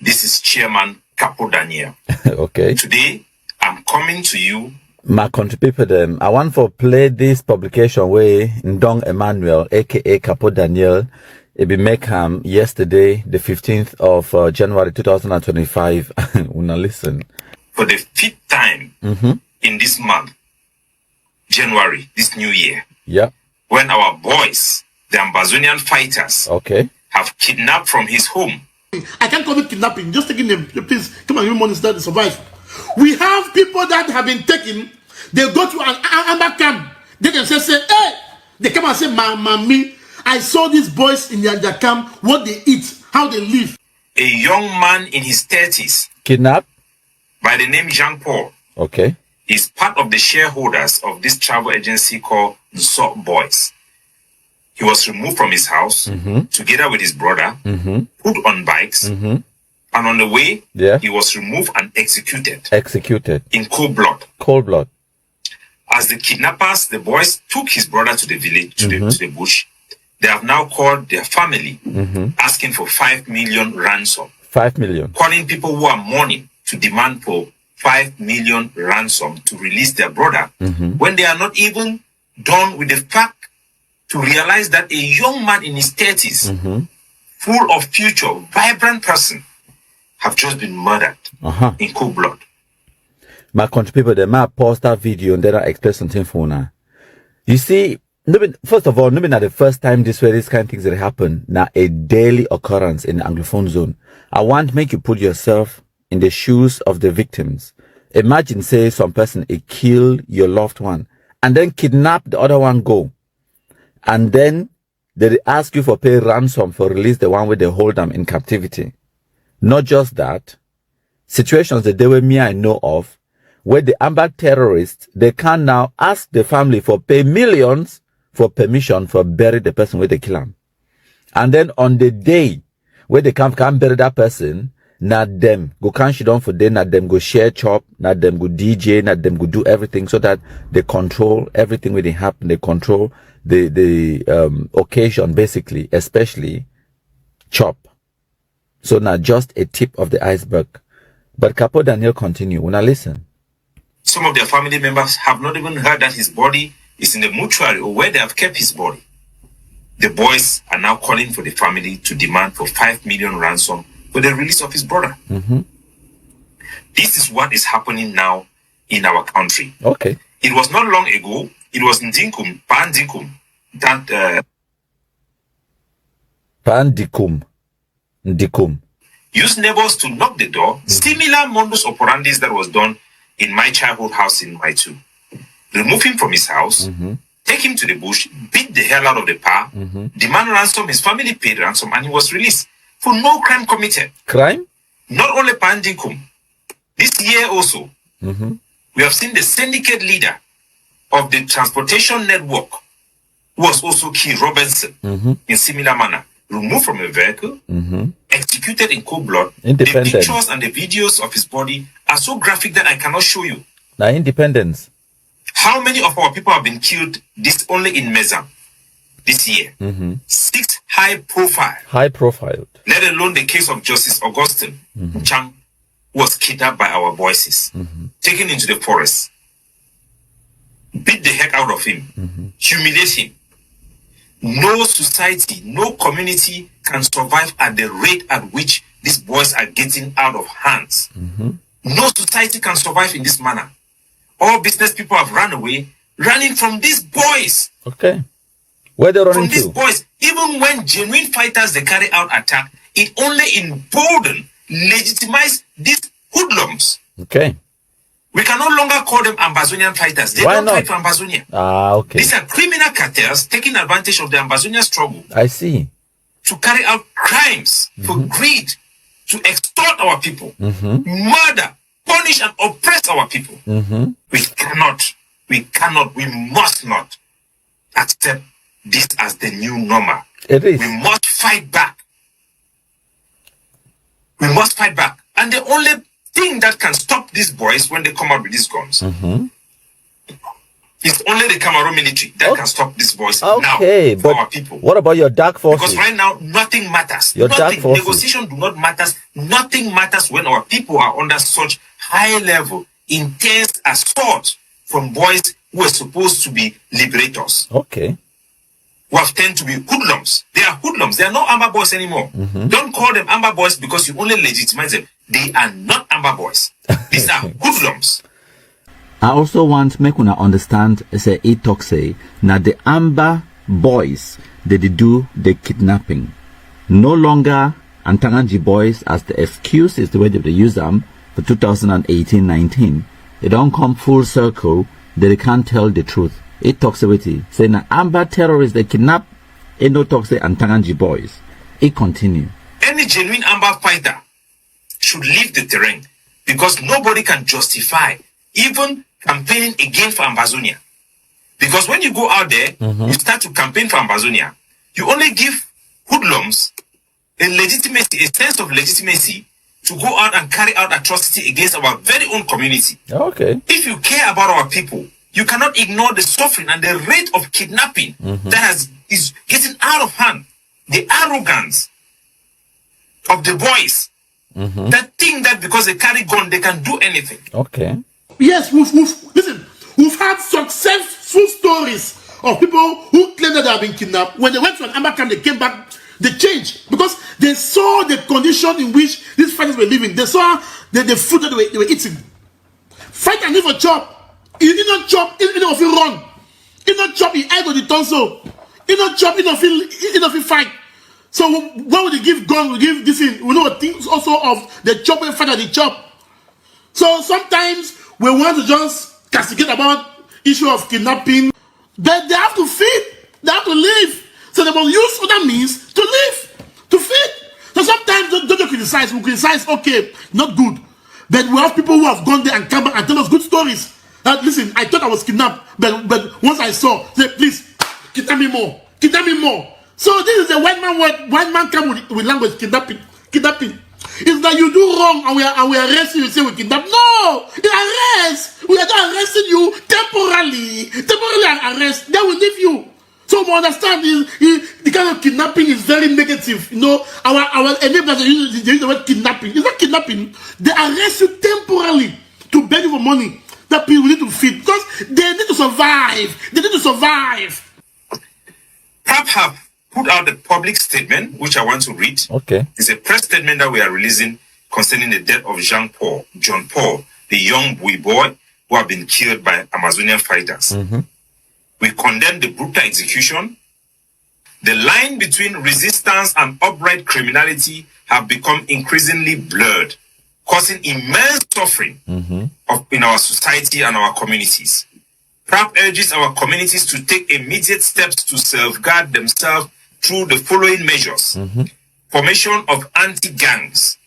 This is Chairman Capo Daniel. Okay. Today, I'm coming to you. My country people, them. I want to play this publication where Ndong Emmanuel, aka Capo Daniel, it be make him yesterday, the 15th of January 2025. Una listen. For the 5th time in this month, January, this new year. Yeah. When our boys, the Ambazonian fighters, okay, have kidnapped from his home. I can't call it kidnapping. Just taking them. Please come and give me money so that they survive. We have people that have been taken. They go to an amber camp. They can say, hey, they come and say, Mommy, I saw these boys in their camp, what they eat, how they live. A young man in his 30s, kidnapped by the name Jean-Paul, okay, is part of the shareholders of this travel agency called Nsop Boys. He was removed from his house together with his brother, put on bikes, and on the way, he was removed and executed. Executed. In cold blood. Cold blood. As the kidnappers, the boys took his brother to the village, to the bush. They have now called their family, asking for 5 million ransom. 5 million. Calling people who are mourning to demand for 5 million ransom to release their brother, when they are not even done with the fact to realize that a young man in his 30s, full of future, vibrant person, have just been murdered in cold blood. My country people, they might pause that video and then I express something for now. You see, first of all, not the first time this kind of things that happen. Now, a daily occurrence in the Anglophone zone. I want to make you put yourself in the shoes of the victims. Imagine, say, some person kill your loved one and then kidnap the other one, go. And then they ask you for pay ransom for release the one where they hold them in captivity. Not just that, situations that they were me I know of, where the amber terrorists, they can now ask the family for pay millions for permission for bury the person where they kill them. And then on the day where they can't bury that person, not them go cash it on for them, not them go share chop, not them go DJ, not them go do everything so that they control everything when it happen. They control the occasion basically, especially chop. So now just a tip of the iceberg. But Capo Daniel continue. When I listen. Some of their family members have not even heard that his body is in the mortuary or where they have kept his body. The boys are now calling for the family to demand for 5 million ransom for the release of his brother. This is what is happening now in our country. Okay. It was not long ago. It was Ndinkum, Pandikum, that Ndikum used neighbors to knock the door. Similar modus operandi that was done in my childhood house in Maitu. Remove him from his house, take him to the bush, beat the hell out of the pa, demand ransom. His family paid ransom, and he was released for no crime committed. Crime? Not only Pandikum. This year also, we have seen the syndicate leader of the transportation network, who was also Key Robinson, in similar manner, removed from a vehicle, executed in cold blood. The pictures and the videos of his body are so graphic that I cannot show you. Now, independence. How many of our people have been killed this only in Mezam this year? 6 high profile. High profile. Let alone the case of Justice Augustine Chang, who was kidnapped by our voices, taken into the forest, beat the heck out of him, humiliate him. No society, no community can survive at the rate at which these boys are getting out of hands. No society can survive in this manner. All business people have run away, running from these boys. Okay. Where they running from these boys. Even when genuine fighters, they carry out attack, it only embolden, legitimize these hoodlums. Okay. We can no longer call them Ambazonian fighters. They don't fight for Ambazonia. Ah, okay. These are criminal cartels taking advantage of the Ambazonia struggle. I see. To carry out crimes for greed, to extort our people, murder, punish and oppress our people. We must not accept this as the new normal. It is. We must fight back. We must fight back. And the only thing that can stop these boys when they come out with these guns It's only the Cameroon military that can stop this voice now Okay, for but our people. what about your dark forces? Because right now, nothing matters. Your dark Nothing. forces. Negotiation do not matter. Nothing matters when our people are under such high level, intense assault from boys who are supposed to be liberators. Okay. Who have tend to be hoodlums. They are hoodlums. They are not Amber boys anymore. Don't call them Amber boys because you only legitimize them. They are not Amber boys. These are hoodlums. I also want make una understand say it talk say now the Amber boys they do the kidnapping. No longer Antanganji boys as the excuse is the way they use them for 2018-19. They don't come full circle, they can't tell the truth. It talks about it. Say now Amber terrorists they kidnap, it no talk say Antanganji boys. It continue. Any genuine Amber fighter should leave the terrain because nobody can justify even campaigning again for Ambazonia. Because when you go out there, you start to campaign for Ambazonia, you only give hoodlums a legitimacy, a sense of legitimacy to go out and carry out atrocity against our very own community. Okay. If you care about our people, you cannot ignore the suffering and the rate of kidnapping that is getting out of hand. The arrogance of the boys that think that because they carry gun, they can do anything. Okay. Yes, we've had successful stories of people who claim that they have been kidnapped. When they went to an Amber camp, they came back, they changed because they saw the condition in which these fighters were living. They saw the food that they were eating. Fight and live a chop. You did not chop, you don't feel run. You don't chop, you eye to the tonsil. You don't chop, you don't feel fight. So why would they give gun? We give this in. We know things also of the chopping fight and the chop. So sometimes we want to just castigate about issue of kidnapping, but they have to feed, they have to live. So they must use other means to live, to feed. So sometimes don't criticize. We criticize, okay, not good. But we have people who have gone there and come back and tell us good stories. That listen, I thought I was kidnapped, but once I saw, say please kidnap me more, kidnap me more. So this is the white man word. White man come with language kidnapping. It's that you do wrong and we arrest you. You say we kidnap. No, it's arrest. We are just arresting you temporarily arrest. Then we leave you. So we understand the kind of kidnapping is very negative. You know, our enablers use the word kidnapping. It's not kidnapping. They arrest you temporarily to beg you for money that people need to feed because they need to survive. They need to survive. PAP have put out a public statement, which I want to read. Okay. It's a press statement that we are releasing concerning the death of John Paul, the young boy who have been killed by Amazonian fighters. We condemn the brutal execution. The line between resistance and outright criminality have become increasingly blurred, causing immense suffering in our society and our communities. PRAP urges our communities to take immediate steps to safeguard themselves through the following measures. Formation of anti-gangs,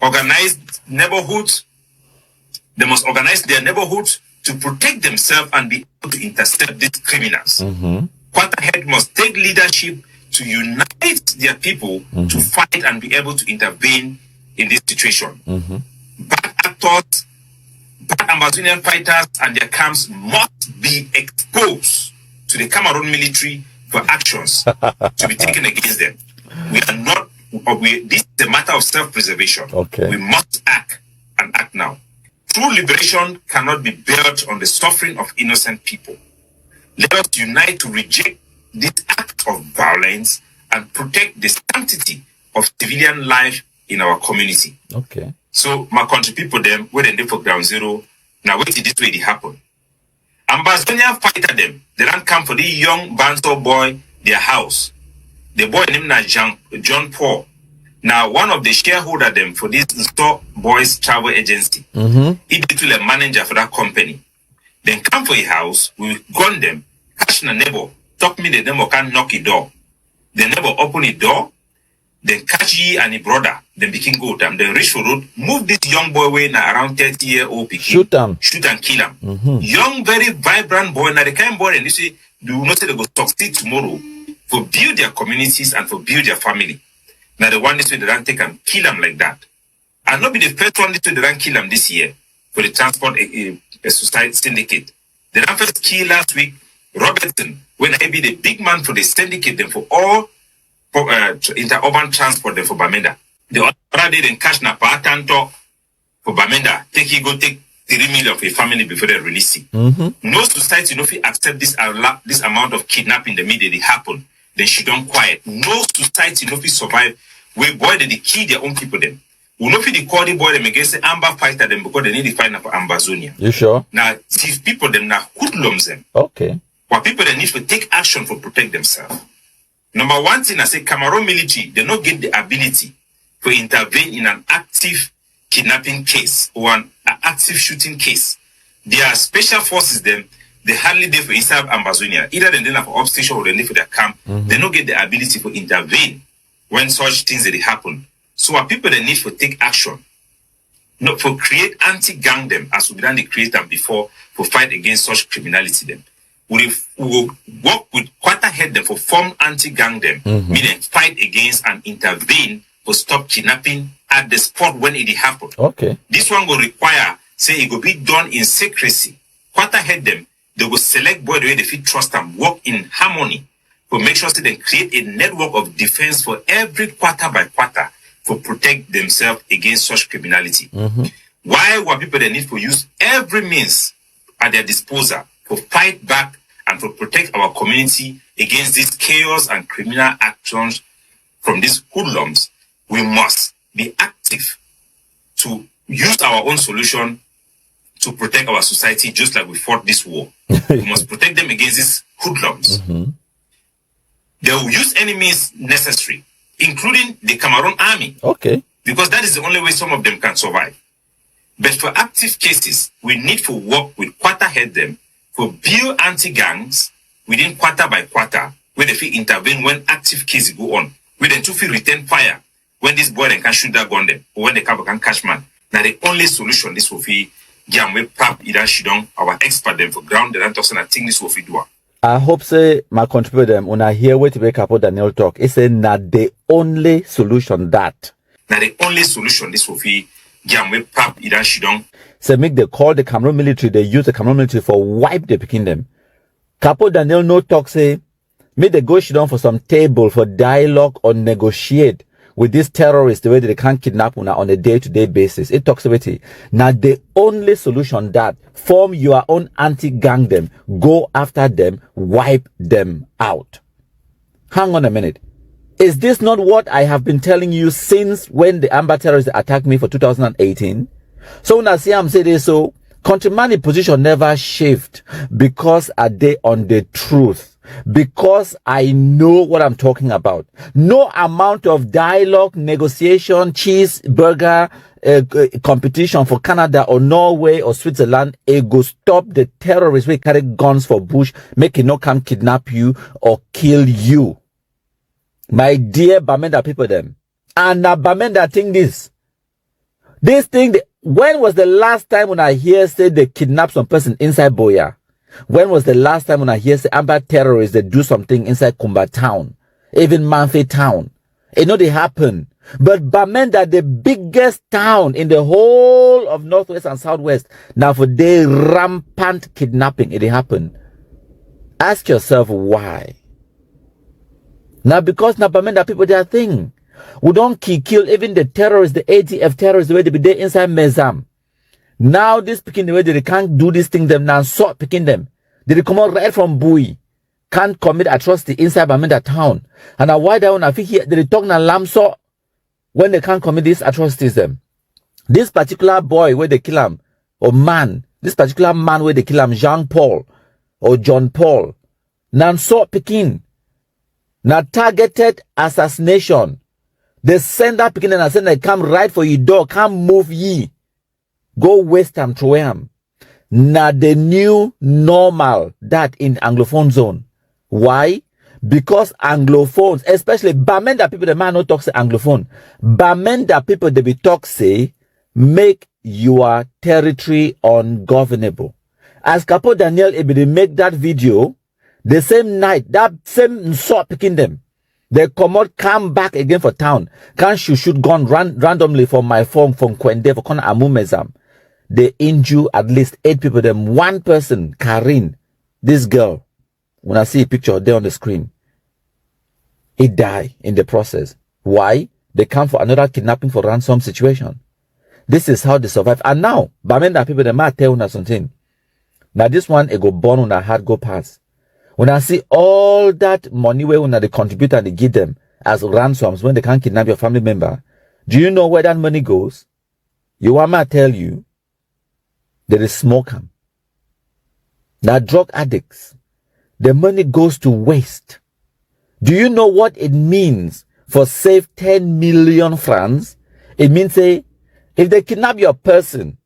organized neighborhoods. They must organize their neighborhoods to protect themselves and be able to intercept these criminals. Quarterhead must take leadership to unite their people to fight and be able to intervene in this situation. Bad actors, bad Amazonian fighters and their camps must be exposed to the Cameroon military for actions to be taken against them. This is a matter of self-preservation. Okay. We must act and act now. True liberation cannot be built on the suffering of innocent people. Let us unite to reject this act of violence and protect the sanctity of civilian life in our community. Okay. So my country people them where they for ground zero. Now wait till this way it happen. Ambazonia fighter them. They don't come for the young Banto boy their house. The boy named John Paul. Now one of the shareholder them for this store boys travel agency. He did to the manager for that company. Then come for a house, we gun them, catch the neighbor, talk me the neighbor can knock a door. The neighbor open a door, then catch ye and a brother, then begin go them. Then reach for road, move this young boy way now around 30-year-old pikin. Shoot and kill him. Young, very vibrant boy. Now the kind of boy and you see, do not say they go succeed tomorrow for build their communities and for build their family. Now the one this way they don't take and kill them like that. And not be the first one this way they don't kill them this year for the transport a society syndicate. The first key last week, Robertson, when I be the big man for the syndicate them for all inter-urban transport them for Bamenda. The other day then cash na patanto for Bamenda, take 3 million for a family before they release it. No society no fit accept this amount of kidnapping the media they happen. Then she don't quiet. No society no fit survive where boy they kill their own people them. We no fit call the boy them against the Amber fighter them because they need to fight for Ambazonia. You sure? Now these people them now hoodlums them. Okay. What people they need to take action for protect themselves. Number one thing I say, Cameroon military they not get the ability to intervene in an active kidnapping case or an active shooting case. Their special forces them they hardly there for inside Ambazonia. Either they have for upstation or they need for their camp. They don't get the ability to intervene when such things that happen. So what people they need to take action, not for create anti-gang them as we done they create them before for fight against such criminality them. We will work with quarter head them for form anti-gang them, meaning fight against and intervene for stop kidnapping at the spot when it happen. Okay. This one will require say it will be done in secrecy. Quarter head them, they will select boy the way they fit trust them, work in harmony to make sure they create a network of defense for every quarter by quarter to protect themselves against such criminality. Why were people that need to use every means at their disposal to fight back and to protect our community against this chaos and criminal actions from these hoodlums? We must be active to use our own solution to protect our society, just like we fought this war. We must protect them against these hoodlums. They will use any means necessary, including the Cameroon army. Okay. Because that is the only way some of them can survive. But for active cases, we need to work with quarter head them for build anti-gangs within quarter by quarter, where they feel intervene when active cases go on. Where they too feel return fire when this boy can shoot that gun them, or when the cabo can catch man. Now the only solution this will be Jamwe Pap Idan Shidong, our expert them for ground, the Ransom, I think this will be do. I hope say my contributor them when I hear what Capo Daniel talk, it's not the only solution that. Now the only solution this will be Jamwe Pap Idan Shidong. So make they call the Cameroon military, they use the Cameroon military for wipe the kingdom. Capo Daniel no talk say, make they go down for some table for dialogue or negotiate with these terrorists the way that they can't kidnap una on a day-to-day basis. It talks about it. Now the only solution that form your own anti-gang them, go after them, wipe them out. Hang on a minute. Is this not what I have been telling you since when the Amber terrorists attacked me for 2018? So when I see I'm saying this, so countryman position never shift because are they on the truth. Because I know what I'm talking about. No amount of dialogue, negotiation, cheeseburger, competition for Canada or Norway or Switzerland, it go stop the terrorists who carry guns for bush, make it not come kidnap you or kill you. My dear Bamenda people them. And now Bamenda think this. This thing, when was the last time when I hear say they kidnap some person inside Boya? When was the last time when I hear say Amber terrorists they do something inside Kumba town, even Manfe town? It know they happen. But Bamenda, the biggest town in the whole of Northwest and Southwest, now for the rampant kidnapping, it happen. Ask yourself why. Now because now Bamenda people they are thing. We don't kill even the terrorists, the ATF terrorists, the way they be there inside Mezam. Now this picking the way they can't do this thing them now, so picking them. They come out right from Bui. Can't commit atrocity inside Bamenda town. And now why that one I think here they talk na lamso when they can't commit these atrocities them. This particular boy where they kill him, or man, this particular man where they kill him, Jean Paul or John Paul. Now so picking. Now targeted assassination. They send that picking and send they come right for your door, come move ye. Go waste them to him. Now the new normal that in Anglophone zone. Why? Because Anglophones, especially Bamenda people, the man no talk say Anglophone. Bamenda people they be talk say make your territory ungovernable. As Capo Daniel they make that video the same night, that same sort picking them. They come back again for town. Can't shoot gun randomly from my phone from Nkunda for Kona Amumezam. they injure at least 8 people. Then one person, Karin, this girl, when I see a picture there on the screen, it died in the process. Why? They come for another kidnapping for ransom situation. This is how they survive. And now, Bamenda people, they might tell us something. Now this one, it go born on a heart go pass. When I see all that money where when they contribute and they give them as ransoms when they can't kidnap your family member, do you know where that money goes? You want me to tell you, there is smoke. Now drug addicts, the money goes to waste. Do you know what it means for save 10 million francs? It means, say, if they kidnap your person,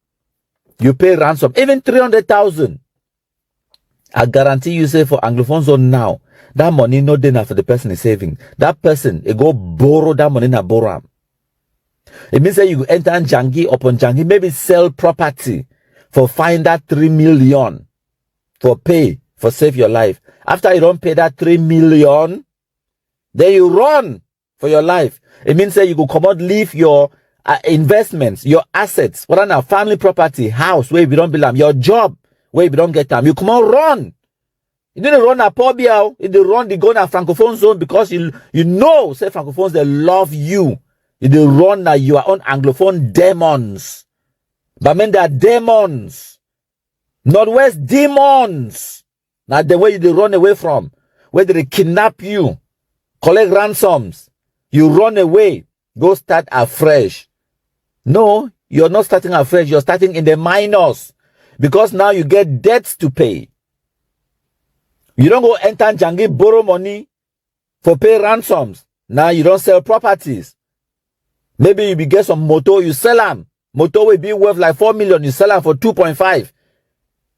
you pay ransom, even 300,000. I guarantee you, say, for Anglophone zone now, that money not enough for the person is saving. That person, they go borrow that money na borrow. It means that you enter Jangi upon Jangi, maybe sell property for find that 3 million for pay, for save your life. After you don't pay that 3 million, then you run for your life. It means that you go come out, leave your investments, your assets, whether now family property, house, where you don't belong, your job, where you don't get time. You come out, run. You didn't run a pobia, you didn't run the go na Francophone zone because you know, say Francophones, they love you. You didn't run na you are on Anglophone demons. Bamenda demons. Northwest demons. Now the way you run away from, where they kidnap you, collect ransoms, you run away, go start afresh. No, you're not starting afresh, you're starting in the minus. Because now you get debts to pay. You don't go enter Jangi, borrow money for pay ransoms. Now you don't sell properties. Maybe you get some motor, you sell them. Motor will be worth like 4 million, you sell them for 2.5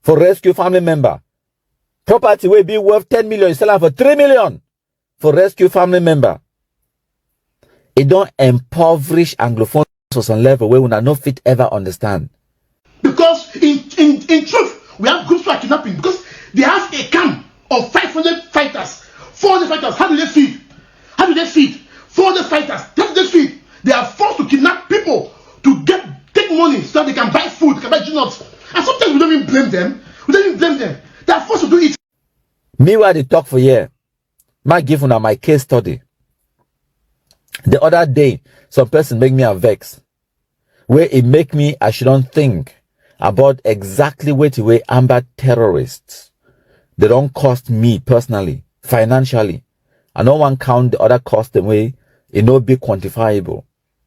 for rescue family member. Property will be worth 10 million, you sell them for 3 million for rescue family member. It don't impoverish Anglophone to some level where we are not fit ever understand. Because in truth, we have groups who are kidnapping because they have a camp of 500 fighters, 400 fighters. How do they feed? How do they feed? 400 fighters. How do they feed? They are forced to kidnap people to take money so that they can buy food, they can buy nuts. And sometimes we don't even blame them. We don't even blame them. They are forced to do it. Meanwhile, they talk for year. My give on my case study. The other day, some person make me a vex. Where it make me, I shouldn't think about exactly what way Amber terrorists. They don't cost me personally, financially. I don't want to count the other cost the way it no be quantifiable.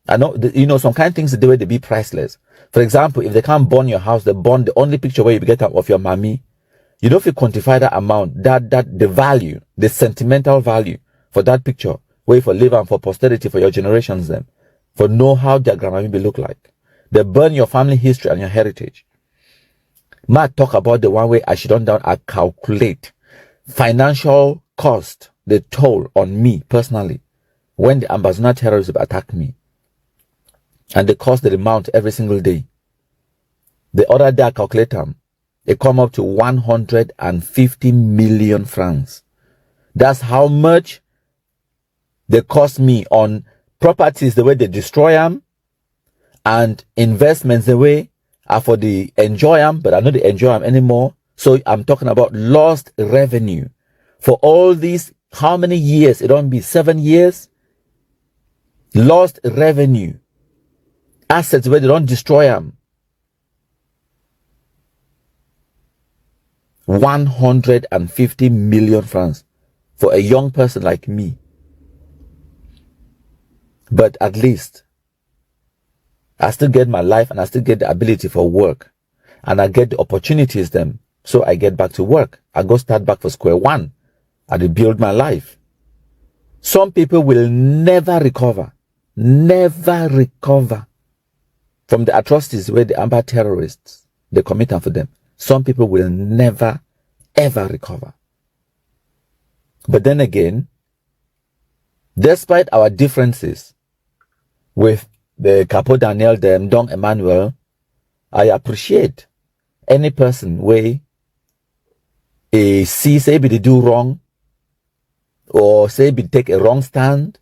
I know, some kind of things the way they be priceless. For example, if they can't burn your house, they burn the only picture where you get of your mommy. You don't feel quantify that amount, that the value, the sentimental value for that picture, where for live and for posterity for your generations them, for know how their grandma may look like. They burn your family history and your heritage. Might talk about the one way I should down I calculate financial cost, the toll on me personally when the Ambazonia terrorists attack me. And they cost the amount every single day. The other day I calculate them, it come up to 150 million francs. That's how much they cost me on properties, the way they destroy them, and investments the way are for the enjoy them, but I don't enjoy them anymore. So I'm talking about lost revenue for all these. How many years? It don't be 7 years. Lost revenue, assets where they don't destroy them. 150 million francs for a young person like me. But at least I still get my life and I still get the ability for work. And I get the opportunities then. So I get back to work. I go start back for square one. I rebuild my life. Some people will never recover. Never recover from the atrocities where the Amber terrorists, they commit for them. Some people will never, ever recover. But then again, despite our differences with the Capo Daniel, the Mdong Emmanuel, I appreciate any person where see say they do wrong or say they take a wrong stand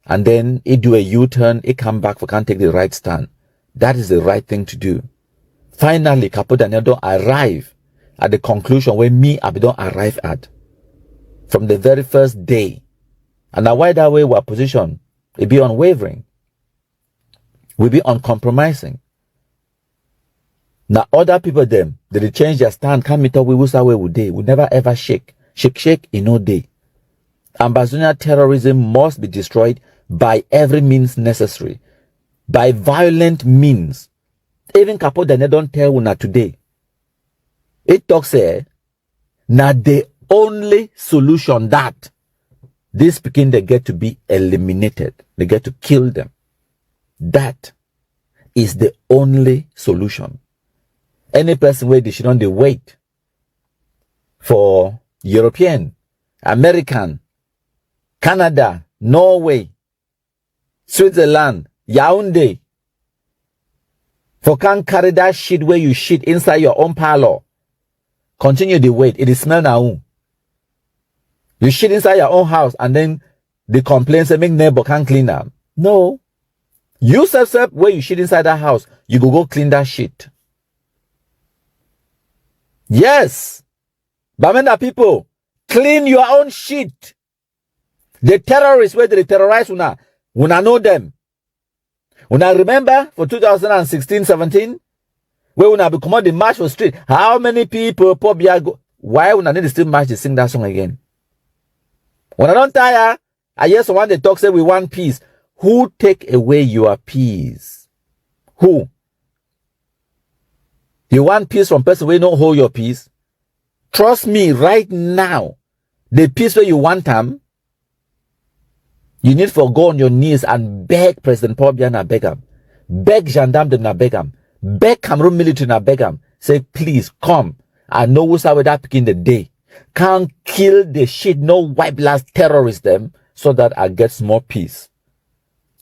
and then it do a U-turn, it come back for can't take the right stand. That is the right thing to do. Finally, Capo Daniel don't arrive at the conclusion where me, I don't arrive at. From the very first day. And now why that way our position, it be unwavering. We be uncompromising. Now other people them, they change their stand, come meet up with us way would they. We never ever shake. Shake in no day. Ambazonia terrorism must be destroyed by every means necessary. By violent means. Even Capo Daniel don't tell una today. It talks here, now the only solution that this begin they get to be eliminated. They get to kill them. That is the only solution. Any person where they should not wait for European, American, Canada, Norway, Switzerland, Yaoundé, for can't carry that shit where you shit inside your own parlor. Continue the wait. It is smell now. You shit inside your own house and then the complaints say make neighbor can't clean up. No. You self where you shit inside that house, you go clean that shit. Yes. Bamenda people, clean your own shit. The terrorists where they terrorize una know them. Una remember for 2016-17 where una be come out the march for street. How many people go? Why una need to still march to sing that song again? When I don't tire, I hear someone they talk say we want peace. Who take away your peace? Who? You want peace from person where don't hold your peace? Trust me right now. The peace where you want them, you need to go on your knees and beg President Paul Biya na beg him. Beg gendarme them na beg him. Beg Cameroon military na beg him. Say please come. I know what's how that begin the day. Can't kill the shit, no white blast terrorists them so that I get more peace.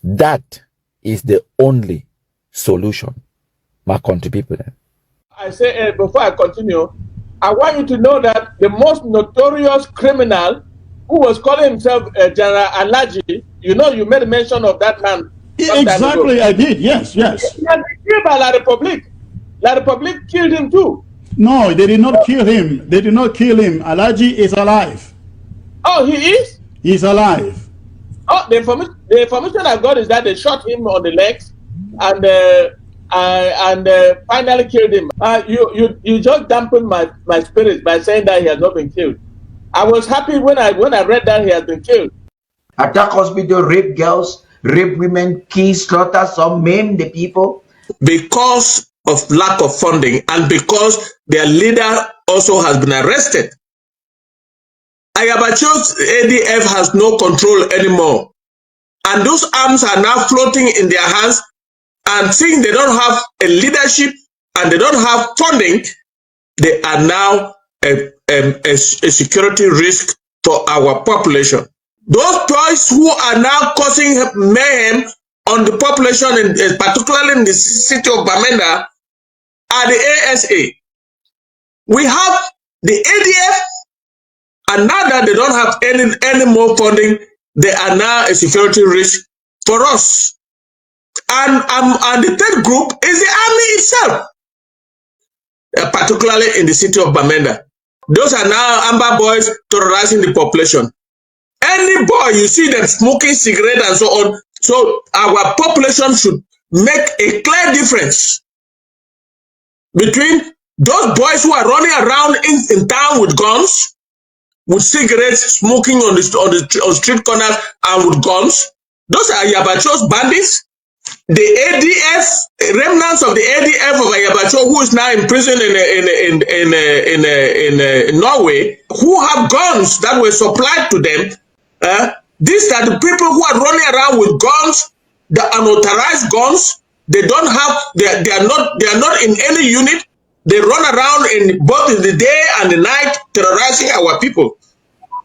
That is the only solution. My country people then. I say before I continue, I want you to know that the most notorious criminal who was calling himself General Alaji, you know, you made mention of that man. Exactly, I did. Yes. He has been killed by La Republique. La Republique killed him too. No, they did not kill him. They did not kill him. Alaji is alive. Oh, he is? He's alive. Oh, the information I got is that they shot him on the legs and finally killed him. You just dampened my spirit by saying that he has not been killed. I was happy when I read that he has been killed. Attack hospital, rape girls, rape women, kill, slaughter, some maim the people. Because of lack of funding and because their leader also has been arrested. Ayabacho's ADF has no control anymore. And those arms are now floating in their hands, and seeing they don't have a leadership and they don't have funding, they are now a security risk for our population. Those boys who are now causing mayhem on the population, particularly in the city of Bamenda, are the ASA. We have the ADF, and now that they don't have any more funding, they are now a security risk for us. And the third group is the army itself, particularly in the city of Bamenda. Those are now Amber boys terrorizing the population. Any boy you see them smoking cigarette and so on, so our population should make a clear difference between those boys who are running around in town with guns, with cigarettes, smoking on street corners and with guns. Those are Ayabacho's bandits. The ADF, remnants of the ADF of Ayabacho, who is now in prison in Norway, who have guns that were supplied to them. These are the people who are running around with guns, the unauthorized guns. They don't have, they are not in any unit. They run around in both in the day and the night, terrorizing our people.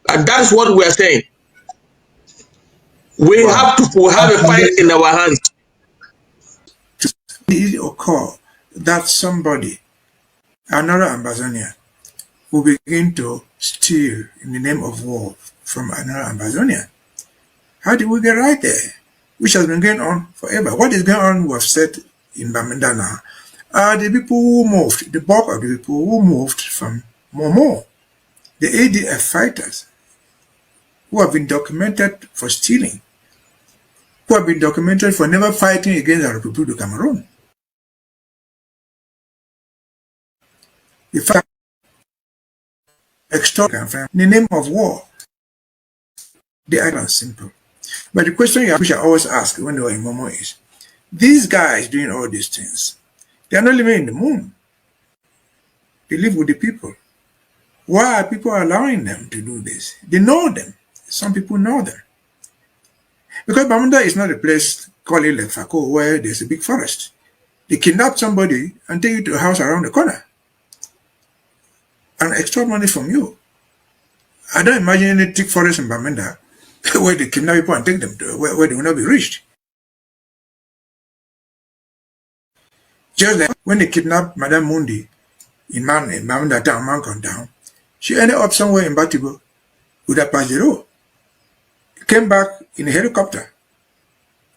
And that is what we are saying. We have a fight in our hands. It occur that somebody, another Ambazonia, will begin to steal in the name of war from another Ambazonia. How did we get right there? Which has been going on forever. What is going on, we have said in Bamenda now. are the people who moved, the bulk of the people who moved from Momo, the ADF fighters, who have been documented for stealing, who have been documented for never fighting against the Republic of Cameroon. The fact extortion in the name of war. The idea is simple. But the question you I always ask when they were in Momo is, these guys doing all these things, they are not living in the moon. They live with the people. Why are people allowing them to do this? They know them. Some people know them. Because Bamenda is not a place called like Fako where there's a big forest. They kidnap somebody and take you to a house around the corner and extort money from you. I don't imagine any thick forest in Bamenda where they kidnap people and take them to where they will not be reached. Just like when they kidnapped Madame Mundi in Bamenda town, Mancon town, she ended up somewhere in Batibo with a Pajero. Came back in a helicopter.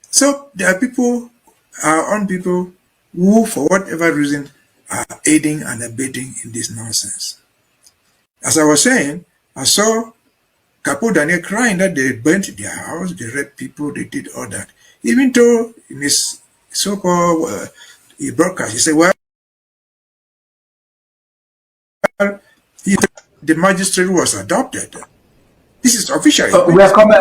So there are people, our own people, who for whatever reason are aiding and abetting in this nonsense. As I was saying, I saw Capo Daniel crying that they burnt their house, they raped people, they did all that. Even though in his so-called broadcast, he said, well, the magistrate was adopted. This is official. We are coming,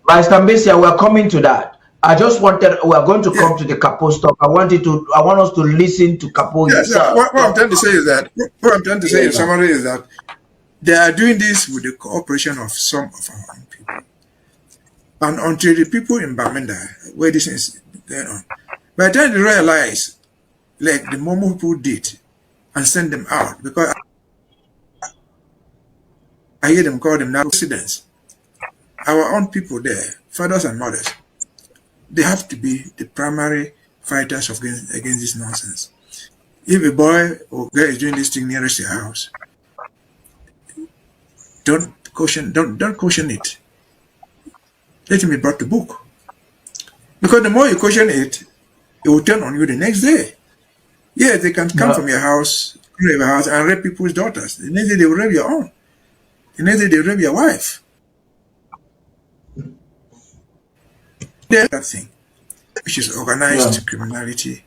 Mr. Mbesia, we are coming to that. I just wanted, we are going to come to the Capo stuff. I want us to listen to Capo himself. What I'm trying to say is that, in summary is that they are doing this with the cooperation of some of our own people. And until the people in Bamenda, where this is going on, by the time they realize, like the Momo people did, and send them out, because I hear them call them now residents. Our own people there, fathers and mothers, they have to be the primary fighters against this nonsense. If a boy or girl is doing this thing nearest your house, don't caution it. Let him be brought to book. Because the more you caution it, it will turn on you the next day. Yeah, they can come from your house, and rape people's daughters. The next day they will rape your own. The next day they will rape your wife. That thing, which is organized criminality,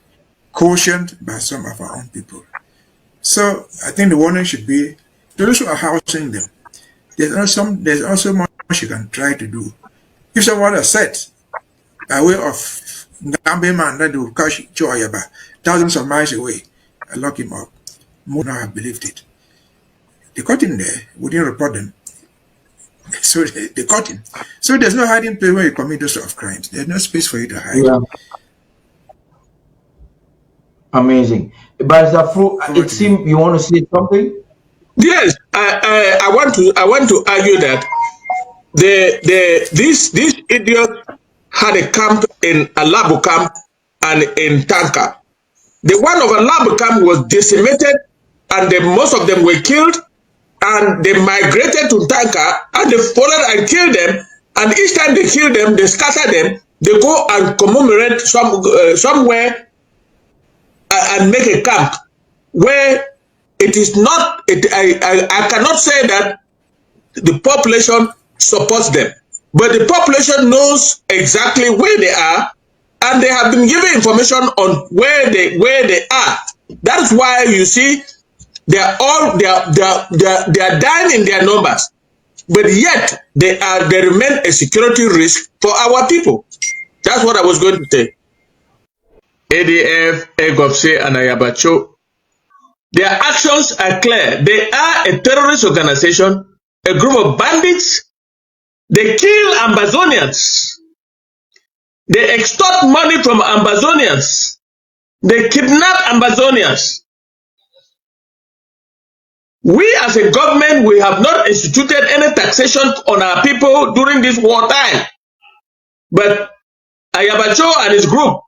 cautioned by some of our own people. So I think the warning should be those who are housing them. There's also much you can try to do. If someone has said by way of Ngambe man that will catch Choyaba thousands of miles away and lock him up, most now have believed it. They caught him there, we didn't report them. So they caught him. So there's no hiding place where you commit those sort of crimes. There's no space for you to hide. Yeah. Amazing. But it seems you want to say something? Yes, I want to argue that this idiot had a camp in Alabu camp and in Tanka. The one of Alabu camp was decimated, and most of them were killed. And they migrated to Tanka, and they followed and killed them. And each time they kill them, they scatter them. They go and commemorate somewhere and make a camp where it is not. I cannot say that the population supports them, but the population knows exactly where they are, and they have been given information on where they are. That's why you see. They are dying in their numbers, but yet they remain a security risk for our people. That's what I was going to say. ADF, Egopse, and Ayabacho, their actions are clear. They are a terrorist organization, a group of bandits. They kill Ambazonians. They extort money from Ambazonians. They kidnap Ambazonians. We as a government, we have not instituted any taxation on our people during this wartime. But Ayabacho and his group,